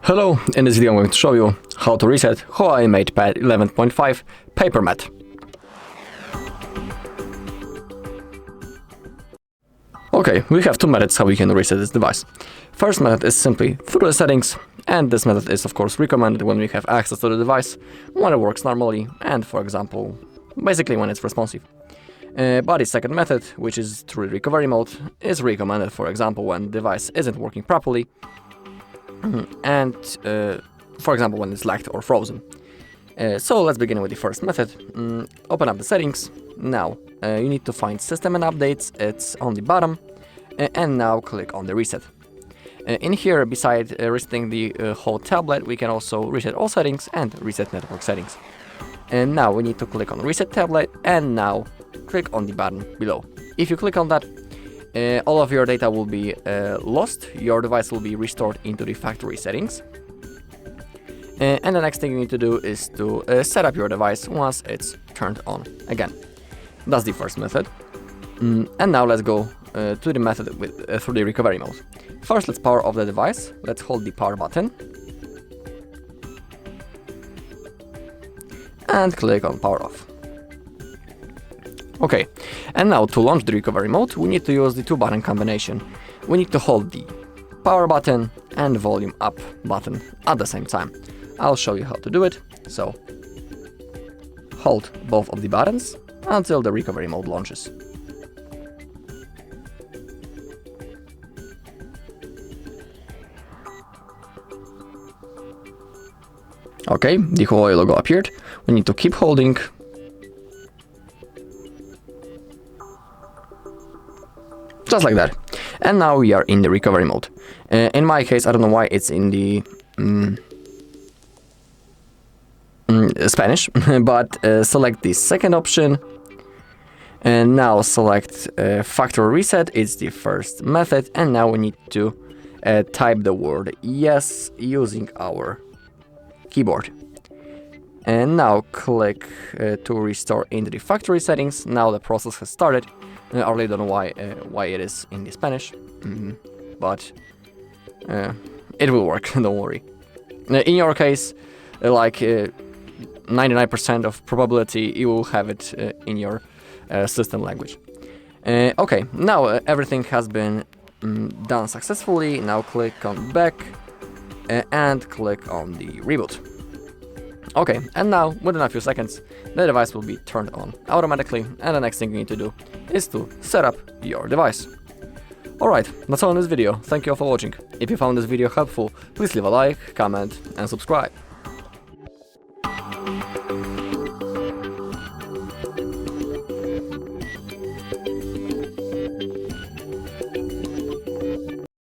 Hello, in this video I'm going to show you how to reset HUAWEI MatePad 11.5 PaperMatte. Okay, we have two methods how we can reset this device. First method is simply through the settings, and this method is of course recommended when we have access to the device, when it works normally, and for example, basically when it's responsive. But the second method, which is through recovery mode, is recommended for example when the device isn't working properly, and for example when it's lagged or frozen. So let's begin with the first method. Open up the settings. Now you need to find System and Updates, it's on the bottom, and now click on the reset. In here, beside resetting the whole tablet, we can also reset all settings and reset network settings. And now we need to click on reset tablet, and now click on the button below. If you click on that, all of your data will be lost. Your device will be restored into the factory settings. And the next thing you need to do is to set up your device once it's turned on again. That's the first method. And now let's go to the method through the recovery mode. First, let's power off the device. Let's hold the power button and click on power off. Okay, and now to launch the recovery mode, we need to use the two-button combination. We need to hold the power button and volume up button at the same time. I'll show you how to do it. So, hold both of the buttons until the recovery mode launches. Okay, the HUAWEI logo appeared. We need to keep holding. Just like that. And now we are in the recovery mode. In my case, I don't know why it's in the Spanish, but select the second option. And now select factory reset, it's the first method. And now we need to type the word yes using our keyboard. And now click to restore into the factory settings. Now the process has started. I really don't know why it is in the Spanish, but it will work, don't worry. In your case, like 99% of probability, you will have it in your system language. Okay, now everything has been done successfully. Now click on back and click on the reboot. Okay, and now within a few seconds, the device will be turned on automatically, and the next thing you need to do is to set up your device. Alright, that's all in this video. Thank you all for watching. If you found this video helpful, please leave a like, comment and subscribe.